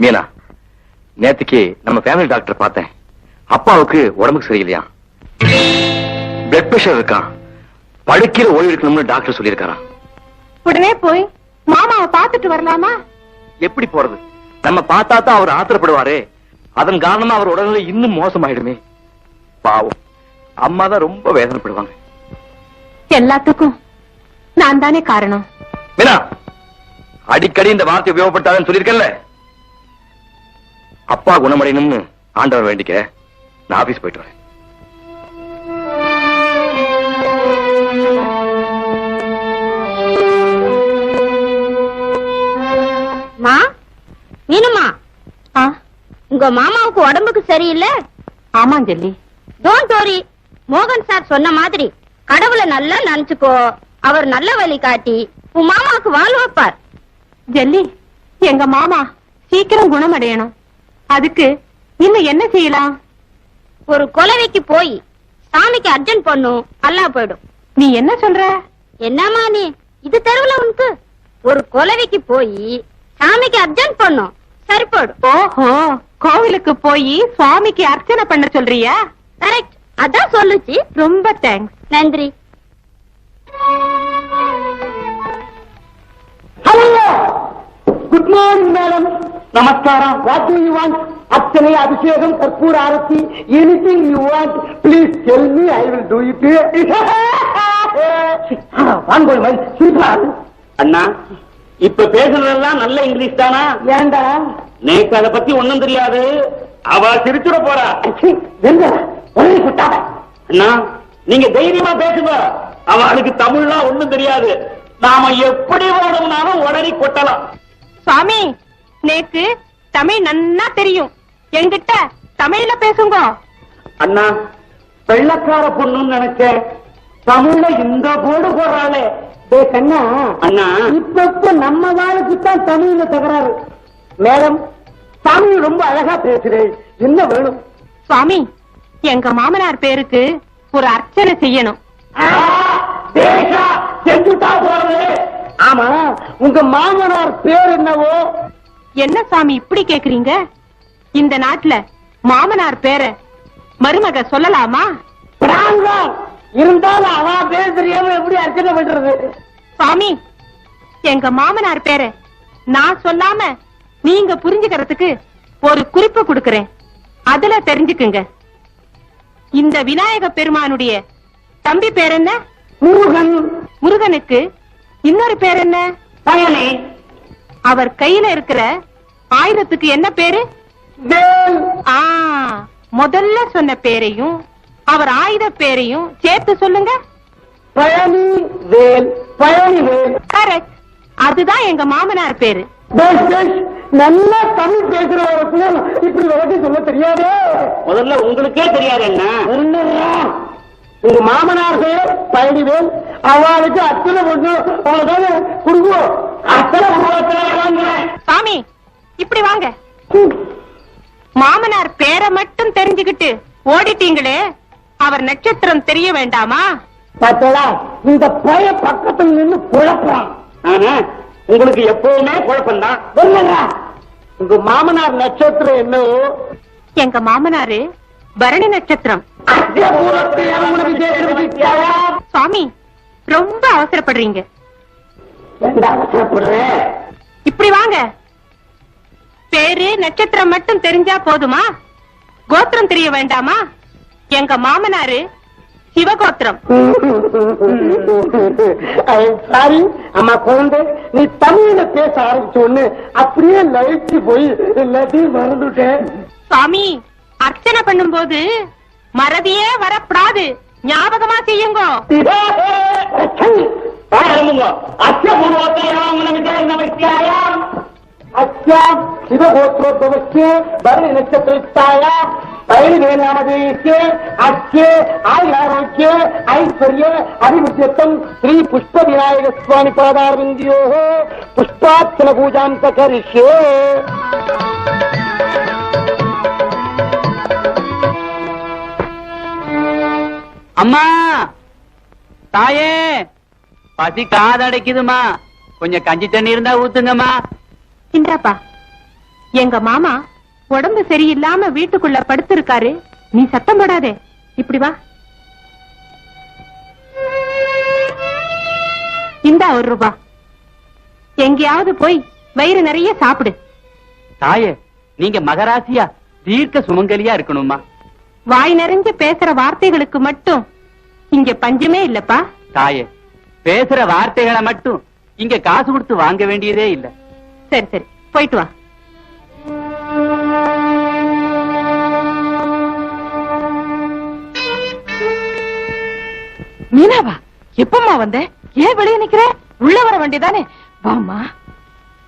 மீனா, நேத்துக்கு நம்ம family doctor பார்த்தேன். அப்பாவுக்கு உடம்புக்கு சரியில்லையா, பிளட் பிரஷர் இருக்கான், படுக்கையில ஓய்வு எடுக்கணும்னு டாக்டர் சொல்லியிருக்காராம். உடனே போய் மாமாவை பார்த்துட்டு வரலாமா? எப்படி போறது? நம்ம பார்த்தா தான் அவர் ஆத்திரப்படுவாரு. அதன் காரணமா அவர் உடல்நிலை இன்னும் மோசமாயிடுமே. பாவம், அம்மா தான் ரொம்ப வேதனைப்படுவாங்க. எல்லாத்துக்கும் நான் தானே காரணம். மீனா, அடிக்கடி இந்த வார்த்தை உபயோகப்பட்டாதுன்னு சொல்லியிருக்கேன்ல. அப்பா குணமடையணும்னு ஆண்டவர் வேண்டிக்க நான் ஆபீஸ் போயிட்டு வரேன். மீனுமா, உங்க மாமாவுக்கு உடம்புக்கு சரியில்லை? ஆமா ஜெல்லி. Don't worry. மோகன் சார் சொன்ன மாதிரி கடவுளை நல்லா நினைச்சுக்கோ. அவர் நல்ல வழி காட்டி உன் மாமாவுக்கு வாழ் வைப்பார். ஜெல்லி, எங்க மாமா சீக்கிரம் குணமடையணும். அதுக்கு இன்னும் என்ன செய்யலாம்? ஒரு கொலவைக்கு போய் சாமிக்கு அர்ஜென்ட் பண்ணும், அல்லா போயிடும். நீ என்ன சொல்ற? என்னமா நீ, இது தெருவுல உனக்கு? ஒரு கொலவைக்கு போய் சாமிக்கு அர்ஜென்ட் பண்ணும், சரி போயிடும். ஓஹோ, கோவிலுக்கு போய் சுவாமிக்கு அர்ச்சனை பண்ண சொல்றியா? கரெக்ட், அதான் சொல்லுச்சு. ரொம்ப தேங்க்ஸ். நன்றி. Hello, good morning madam. நமஸ்காரம். What do you want? அர்ச்சனை, அபிஷேகம், கற்பூர ஆரத்தி, anything you want please tell me, I will do it. வாங்கோய் மை சிரிப்பா. அண்ணா, இப்ப பேசுறதெல்லாம் நல்ல இங்கிலீஷ் தானா? ஏண்டா நேக்கு அதை பத்தி ஒண்ணும் தெரியாது. அவ சிரிச்சுட போறா. அண்ணா, நீங்க தைரியமா பேசுங்க. அவளுக்கு தமிழ்லாம் ஒண்ணும் தெரியாது. நாம எப்படி ஓடணும்னாலும் உடனே கொட்டலாம். சுவாமி, நேக்கு தமிழ் நன்னா தெரியும். என்கிட்ட தமிழ்ல பேசுங்க. அண்ணா, வெள்ளக்கார பொண்ணுன்னு நினைச்சேன். தமிழ்ல இந்த போர்டு போடுறாளே. கண்ணா, அண்ணா, இப்ப நம்ம வாழ்க்கைத்தான் தமிழ்ல தகராறு. மேடம், தமிழ் ரொம்ப அழகா பேசுறேன், என்ன வேணும்? சுவாமி, எங்க மாமனார் பேருக்கு ஒரு அர்ச்சனை செய்யணும். ஆமா, உங்க மாமனார் பேர் என்னவோ? என்ன சாமி இப்படி கேக்குறீங்க? இந்த நாட்டுல மாமனார் பேரை மருமக சொல்லலாமா? இருந்தாலும் அவ பேர் தெரியாம எப்படி அர்ச்சனை பண்றது? சுவாமி, எங்க மாமனார் பேரை நான் சொல்லாம நீங்க புரிஞ்சுக்கிறதுக்கு ஒரு குறிப்பு கொடுக்கிறேன், அதுல தெரிஞ்சுக்குங்க. இந்த விநாயக பெருமானுடைய தம்பி பேர் என்ன? முருகன். முருகனுக்கு இன்னொரு பேர் என்ன? பயனே. அவர் கையில இருக்கிற ஆயுதத்துக்கு என்ன பேரு? வேல். முதல்ல சொன்ன பேரையும் அவர் ஆயுத பேரையும் சேர்த்து சொல்லுங்க. பழனி வேல். பழனி வேல். கரெக்ட், அதுதான் எங்க மாமனார் பேரு. நல்லா தமிழ் பேசுறவருக்கு இப்படி வழக்கு சொல்ல தெரியாதே. முதல்ல உங்களுக்கே தெரியாது என்ன? உங்க மாமனார் பேர் பழனிவேல், அவளுக்கு அத்தனை பொண்ணு கொடுக்கும். அத்தனை சாமி, இப்படி வாங்க. மாமனார் பேரை மட்டும் தெரிஞ்சுக்கிட்டு ஓடிட்டீங்களே, அவர் நட்சத்திரம் தெரிய வேண்டாமா? பார்த்தா இந்த பய பக்கத்தில் நின்று குழப்பம். உங்களுக்கு எப்பவுமே குழப்பம்தான். உங்க மாமனார் நட்சத்திரம் என்னவோ? எங்க மாமனாரு பரணி நட்சத்திரம். சுவாமி, ரொம்ப அவசரப்படுறீங்க. இப்படி வாங்க. பேரு நட்சத்திரம் மட்டும் தெரிஞ்சா போதுமா? கோத்திரம் தெரிய வேண்டாமா? எங்க மாமனாரு சிவகோத்திரம். சாரி அம்மா குழந்தை, நீ தமிழ்ல பேச ஆரம்பிச்சோன்னு அப்படியே லயிச்சு போய் எல்லாத்தையும் மறந்துட்டேன். சுவாமி, அர்ச்சனை பண்ணும் போது மறதியே வரப்படாது, ஞாபகமா செய்யுங்க. அச்சா சிவகோத்ரோத்பவஸ்ய பரணி நட்சத்திரஸ்தாய பழனிவேலாமதேஸ்ய அச்சே ஆயுராரோக்கிய ஐஸ்வர்ய அபிவிருத்தியர்த்தம் ஸ்ரீ புஷ்ப விநாயக சுவாமி பாதாரவிந்தியோ புஷ்பார்ச்சன பூஜாம் கரிஷ்யே. அம்மா, தாயே, பசி காதடைக்குதுமா, கொஞ்சம் கஞ்சி தண்ணி இருந்தா ஊத்துங்கம்மா. இந்தாப்பா. எங்க மாமா உடம்பு சரியில்லாம வீட்டுக்குள்ள படுத்திருக்காரு. நீ சத்தம் போடாதே, இப்படி வா. இந்தா ₹1. எங்கேயாவது போய் வயிறு நிறைய சாப்பிடு. தாயே, நீங்க மகராசியா தீர்க்க சுமங்கலியா இருக்கணுமா? வாய் நிறைஞ்சு பேசுற வார்த்தைகளுக்கு மட்டும் இங்க பஞ்சமே இல்லப்பா. தாயே, பேசுற வார்த்தைகளை மட்டும் இங்க காசு கொடுத்து வாங்க வேண்டியதே இல்ல. சரி சரி, போயிட்டு வா. மீனாவா, எப்பமா வந்த? ஏன் வெளியே நிக்கிற? உள்ள வர வேண்டியதானே? வாமா.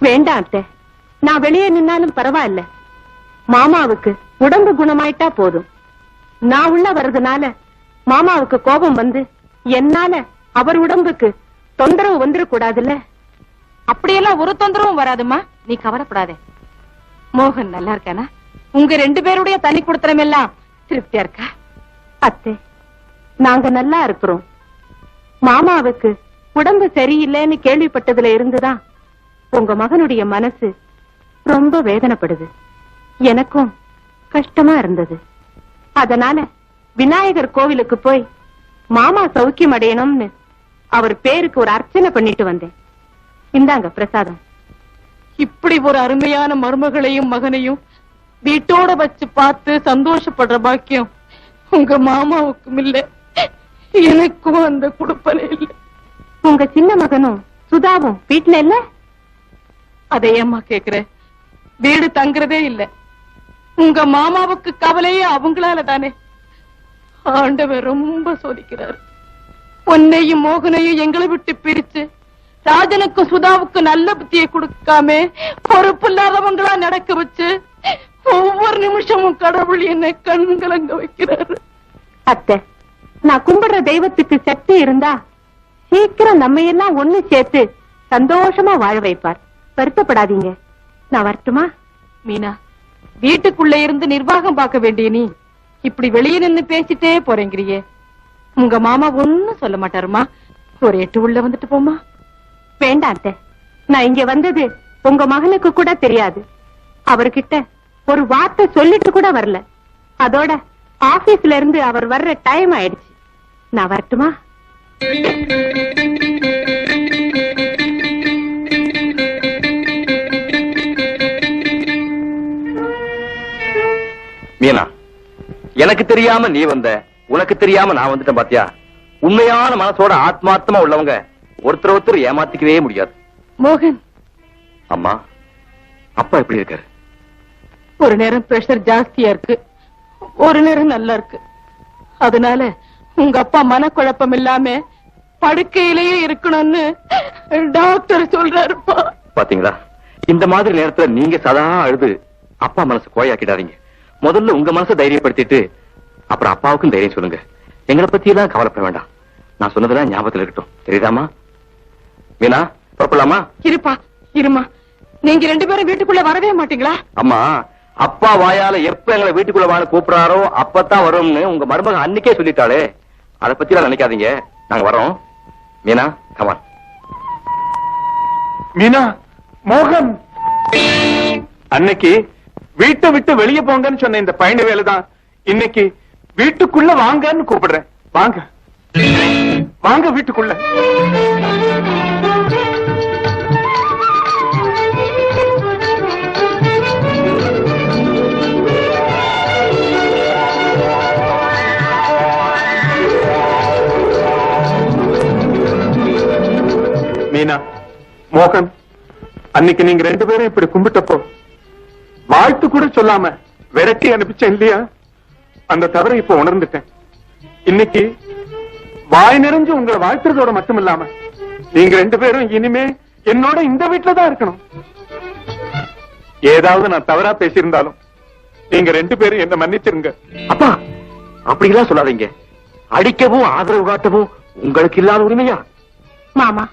வேண்டாம் அத்தை, நான் வெளியே நின்னாலும் பரவாயில்ல. மாமாவுக்கு உடம்பு குணமாயிட்டா போதும். நான் உள்ள வர்றதுனால மாமாவுக்கு கோபம் வந்து என்னால அவர் உடம்புக்கு தொந்தரவு வந்துடக்கூடாதுல்ல. அப்படியெல்லாம் ஒரு தொந்தரவும் வராதுமா, நீ கவலைப்படாதே. மோகன் நல்லா இருக்கானா? உங்க 2 பேருடைய தனி கொடுத்தனம் எல்லாம் திருப்தியா இருக்கா? அத்தை, நாங்க நல்லா இருக்கிறோம். மாமாவுக்கு உடம்பு சரியில்லைன்னு கேள்விப்பட்டதுல இருந்துதான் உங்க மகனுடைய மனசு ரொம்ப வேதனைப்படுது. எனக்கும் கஷ்டமா இருந்தது. அதனால விநாயகர் கோவிலுக்கு போய் மாமா சௌக்கியம் அடையணும்னு அவர் பேருக்கு ஒரு அர்ச்சனை பண்ணிட்டு வந்தேன். இந்தாங்க பிரசாதம். இப்படி ஒரு அருமையான மருமகளையும் மகனையும் வீட்டோட வச்சு பார்த்து சந்தோஷப்படுற பாக்கியம் உங்க மாமாவுக்கும் இல்ல, எனக்கும் அந்த குடுப்பனே இல்ல. உங்க சின்ன மகனும் சுதாவும் வீட்டுல இல்ல? அதையம்மா கேக்குற? வீடு தங்குறதே இல்ல. உங்க மாமாவுக்கு கவலையே அவங்களால தானே. ஆண்டவர் ரொம்ப சோதிக்கிறார். உன்னையும் மோகனையும் எங்களை விட்டு பிரிச்சு ராஜனுக்கு சுதாவுக்கு நல்ல புத்தியை கொடுக்காம பொறுப்பு இல்லாதவங்களா நடக்க வச்சு ஒவ்வொரு நிமிஷமும் கடவுள் என்னை கண்கலங்க வைக்கிறாரு. அத்தை, நான் கும்பிடுற தெய்வத்துக்கு சக்தி இருந்தா சீக்கிரம் நம்ம எல்லாம் ஒண்ணு சேர்த்து சந்தோஷமா வாழ வைப்பார். வருத்தப்படாதீங்க. நான் வரட்டுமா? மீனா, வீட்டுக்குள்ள இருந்து நிர்வாகம் பார்க்க வேண்டிய நீ இப்படி வெளியே நின்னு பேசிட்டே போறேங்கிறியே. உங்க மாமா ஒண்ணும் சொல்ல மாட்டாருமா. ஒரு 8 உள்ள வந்துட்டு போமா. வேண்டாம் அத்தை, நான் இங்க வந்தது உங்க மகனுக்கு கூட தெரியாது. அவர்கிட்ட ஒரு வார்த்தை சொல்லிட்டு கூட வரல. அதோட ஆபீஸ்ல இருந்து அவர் வர்ற டைம் ஆயிடுச்சு. நான் வரட்டுமா? மீனா, எனக்கு தெரியாம நீ வந்த, உனக்கு தெரியாம நான் வந்துட்டேன் பாத்தியா? உண்மையான மனசோட ஆத்மார்த்தமா உள்ளவங்க ஒருத்தர் ஏமாத்திக்கவே முடியாது. மோகன், அம்மா, அப்பா எப்படி இருக்காரு? ஒரு நேரம் பிரஷர் ஜாஸ்தியா இருக்கு, ஒரு நேரம் நல்லா இருக்கு. அதனால உங்க அப்பா மனக்குழப்பம் இல்லாம படுக்கையிலேயே இருக்கணும்னு டாக்டர் சொல்றாருப்பா. பாத்தீங்களா, இந்த மாதிரி நேரத்துல நீங்க சதா அழுது அப்பா மனசு கோயாக்கிடாதீங்க. முதல்ல உங்க மனசை தைரியப்படுத்திட்டு அப்புறம் அப்பாவுக்கும் தைரியம் சொல்லுங்க. எங்களை பத்தி எல்லாம் கவலைப்பட வேண்டாம். நான் சொன்னதெல்லாம் ஞாபகத்தில் இருக்கட்டும். தெரியுதாமா? மீனா, புறப்படலாமா? இருப்பா, இருமா. நீங்க 2 பேரும் வீட்டுக்குள்ள வரவே மாட்டீங்களா? அம்மா, அப்பா வாயால எப்ப எங்களை வீட்டுக்குள்ள வாழ கூப்பிடுறாரோ அப்பதான் வரும்னு உங்க மருமக அன்னைக்கே சொல்லிட்டாளே. அதை பத்தி எல்லாம் நினைக்காதீங்க. நாங்க வரோம். மீனா, கமான். மீனா, மோகன், அன்னைக்கு வீட்டை விட்டு வெளியே போங்கன்னு சொன்ன இந்த பயண வேலைதான் இன்னைக்கு வீட்டுக்குள்ள வாங்கன்னு கூப்பிடுறேன். வாங்க வாங்க வீட்டுக்குள்ள. மீனா, மோகன், அன்னைக்கு நீங்க 2 பேரும் இப்படி கும்பிட்டப்போ வாழ்த்து கூட சொல்லாம விரட்டி அனுப்பிச்சேன் இல்லையா? அந்த தவறை இப்ப உணர்ந்துட்டேன். இன்னைக்கு வாய் நிறைஞ்சு உங்களை வாழ்த்துறதோட மட்டும் இல்லாம நீங்க 2 பேரும் இனிமே என்னோட இந்த வீட்டுல தான் இருக்கணும். ஏதாவது நான் தவறா பேசியிருந்தாலும் நீங்க 2 பேரும் என்ன மன்னிச்சிருங்க. அப்பா, அப்படிலாம் சொல்லாதீங்க. அடிக்கவும் ஆதரவு காட்டவும் உங்களுக்கு இல்லாத உரிமையா? மாமா,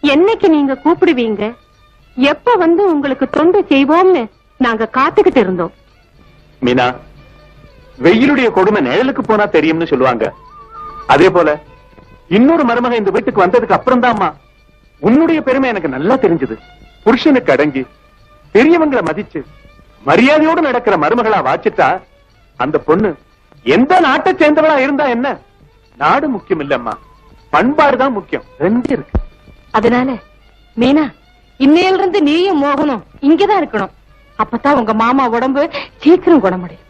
என்னைக்கு நீங்க கூப்பிடுவீங்க, எப்ப வந்து உங்களுக்கு தொண்டு செய்வோம்னு நாங்க காத்துக்கிட்டு இருந்தோம். மீனா, வெயிலுடைய கொடுமை நிழலுக்கு போனா தெரியும்னு சொல்லுவாங்க. அதே போல இன்னொரு மருமக இந்த வீட்டுக்கு வந்ததுக்கு அப்புறம் தான்மா உன்னுடைய பெருமை எனக்கு நல்லா தெரிஞ்சது. புருஷனுக்கு அடங்கி பெரியவங்களை மதிச்சு மரியாதையோடு நடக்கிற மருமகளா வாச்சிட்டா அந்த பொண்ணு எந்த நாட்டை சேர்ந்தவளா இருந்தா என்ன? நாடு முக்கியம் இல்லம்மா, பண்பாடுதான் முக்கியம். ரெண்டு இருக்கு. அதனால மீனா, இன்னையில இருந்து நீயும் மோகனும் இங்கதான் இருக்கணும். அப்பதான் உங்க மாமா உடம்பு சீக்கிரம் குணமடையும்.